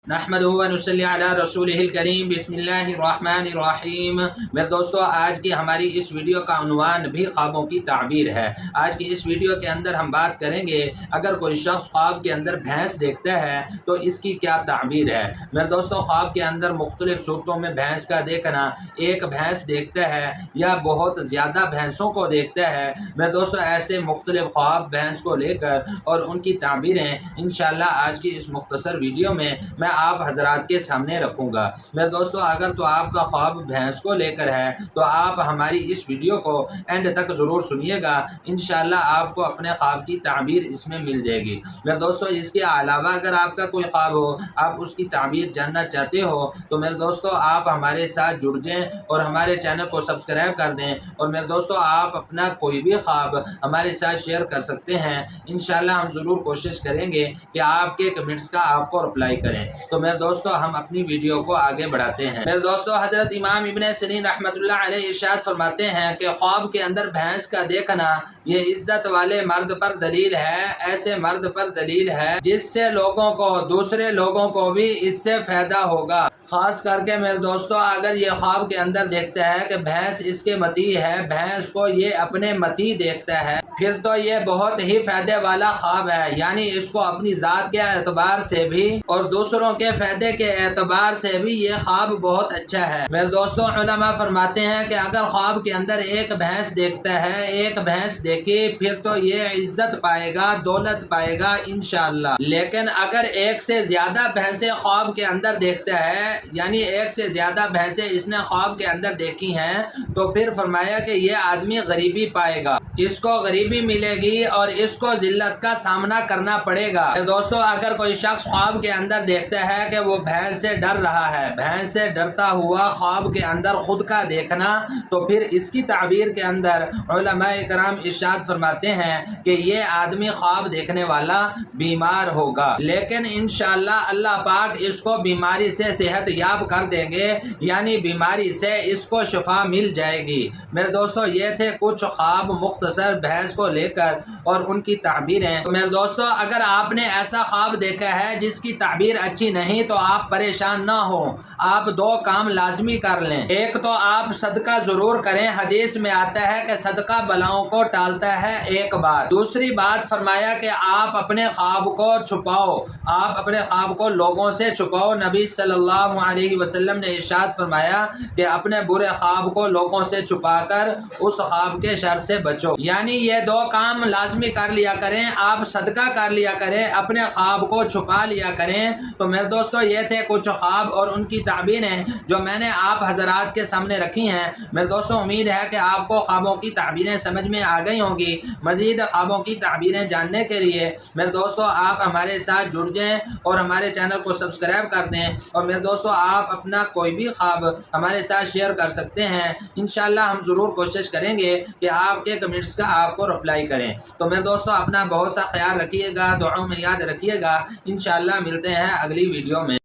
نحمدہ و نصلی علی رسولہ الکریم بسم اللہ الرحمن الرحیم۔ میرے دوستو، آج کی ہماری اس ویڈیو کا عنوان بھی خوابوں کی تعبیر ہے۔ آج کی اس ویڈیو کے اندر ہم بات کریں گے اگر کوئی شخص خواب کے اندر بھینس دیکھتا ہے تو اس کی کیا تعبیر ہے۔ میرے دوستو، خواب کے اندر مختلف صورتوں میں بھینس کا دیکھنا، ایک بھینس دیکھتا ہے یا بہت زیادہ بھینسوں کو دیکھتا ہے، میرے دوستو ایسے مختلف خواب بھینس کو لے کر اور ان کی تعبیریں انشاءاللہ آج کی اس مختصر ویڈیو میں آپ حضرات کے سامنے رکھوں گا۔ میرے دوستو، اگر تو آپ کا خواب بھینس کو لے کر ہے تو آپ ہماری اس ویڈیو کو اینڈ تک ضرور سنیے گا، انشاءاللہ آپ کو اپنے خواب کی تعبیر اس میں مل جائے گی۔ میرے دوستو، اس کے علاوہ اگر آپ کا کوئی خواب ہو، آپ اس کی تعبیر جاننا چاہتے ہو تو میرے دوستو آپ ہمارے ساتھ جڑ جائیں اور ہمارے چینل کو سبسکرائب کر دیں، اور میرے دوستو آپ اپنا کوئی بھی خواب ہمارے ساتھ شیئر کر سکتے ہیں۔ انشاءاللہ ہم ضرور کوشش کریں گے کہ آپ کے کمنٹس کا آپ کو رپلائی کریں۔ تو میرے دوستو ہم اپنی ویڈیو کو آگے بڑھاتے ہیں۔ میرے دوستو، حضرت امام ابن سیرین رحمۃ اللہ علیہ ارشاد فرماتے ہیں کہ خواب کے اندر بھینس کا دیکھنا یہ عزت والے مرد پر دلیل ہے، ایسے مرد پر دلیل ہے جس سے دوسرے لوگوں کو بھی اس سے فائدہ ہوگا۔ خاص کر کے میرے دوستو اگر یہ خواب کے اندر دیکھتا ہے کہ بھینس اس کے متی ہے، بھینس کو یہ اپنے متی دیکھتا ہے، پھر تو یہ بہت ہی فائدے والا خواب ہے، یعنی اس کو اپنی ذات کے اعتبار سے بھی اور دوسروں کے فائدے کے اعتبار سے بھی یہ خواب بہت اچھا ہے۔ میرے دوستو علماء فرماتے ہیں کہ اگر خواب کے اندر ایک بھینس دیکھتا ہے، ایک بھینس دیکھے، پھر تو یہ عزت پائے گا، دولت پائے گا انشاءاللہ۔ لیکن اگر ایک سے زیادہ بھینسیں خواب کے اندر دیکھتا ہے، یعنی ایک سے زیادہ بھینسیں اس نے خواب کے اندر دیکھی ہیں، تو پھر فرمایا کہ یہ آدمی غریبی پائے گا، اس کو غریبی ملے گی اور اس کو ذلت کا سامنا کرنا پڑے گا۔ دوستو اگر کوئی شخص خواب کے اندر دیکھتا ہے کہ وہ بھینس سے ڈر رہا ہے، بھینس سے ڈرتا ہوا خواب کے اندر خود کا دیکھنا، تو پھر اس کی تعبیر کے اندر علماء کرام ارشاد فرماتے ہیں کہ یہ آدمی خواب دیکھنے والا بیمار ہوگا، لیکن انشاءاللہ اللہ پاک اس کو بیماری سے صحت یاب کر دیں گے، یعنی بیماری سے اس کو شفا مل جائے گی۔ میرے دوستو یہ تھے کچھ خواب مختصر بھینس کو لے کر اور ان کی تعبیریں۔ میرے دوستو اگر آپ نے ایسا خواب دیکھا ہے جس کی تعبیر اچھی نہیں تو آپ پریشان نہ ہو، آپ دو کام لازمی کر لیں۔ ایک تو آپ صدقہ ضرور کریں، حدیث میں آتا ہے کہ صدقہ بلاؤں کو ٹالتا ہے۔ ایک بات، دوسری بات فرمایا کہ آپ اپنے خواب کو چھپاؤ، آپ اپنے خواب کو لوگوں سے چھپاؤ۔ نبی صلی اللہ علیہ وسلم نے ارشاد فرمایا کہ اپنے برے خواب کو لوگوں سے چھپا کر اس خواب کے شر سے بچو، یعنی یہ دو کام لازمی کر لیا کریں، آپ صدقہ کر لیا کریں، اپنے خواب کو چھپا لیا کریں۔ تو میرے دوستو یہ تھے کچھ خواب اور ان کی تعبیریں جو میں نے آپ حضرات کے سامنے رکھی ہیں۔ میرے دوستو امید ہے کہ آپ کو خوابوں کی تعبیریں سمجھ میں آ گئی ہوں گی۔ مزید خوابوں کی تعبیریں جاننے کے لیے میرے دوستو آپ ہمارے ساتھ جڑ جائیں اور ہمارے چینل کو سبسکرائب کر دیں، اور میرے دوستو آپ اپنا کوئی بھی خواب ہمارے ساتھ شیئر کر سکتے ہیں۔ انشاءاللہ ہم ضرور کوشش کریں گے کہ آپ کے کمنٹس کا آپ کو رپلائی کریں۔ تو میرے دوستو اپنا بہت سا خیال رکھیے گا، دعاؤں میں یاد رکھیے گا۔ انشاءاللہ ملتے ہیں اگلی ویڈیو میں۔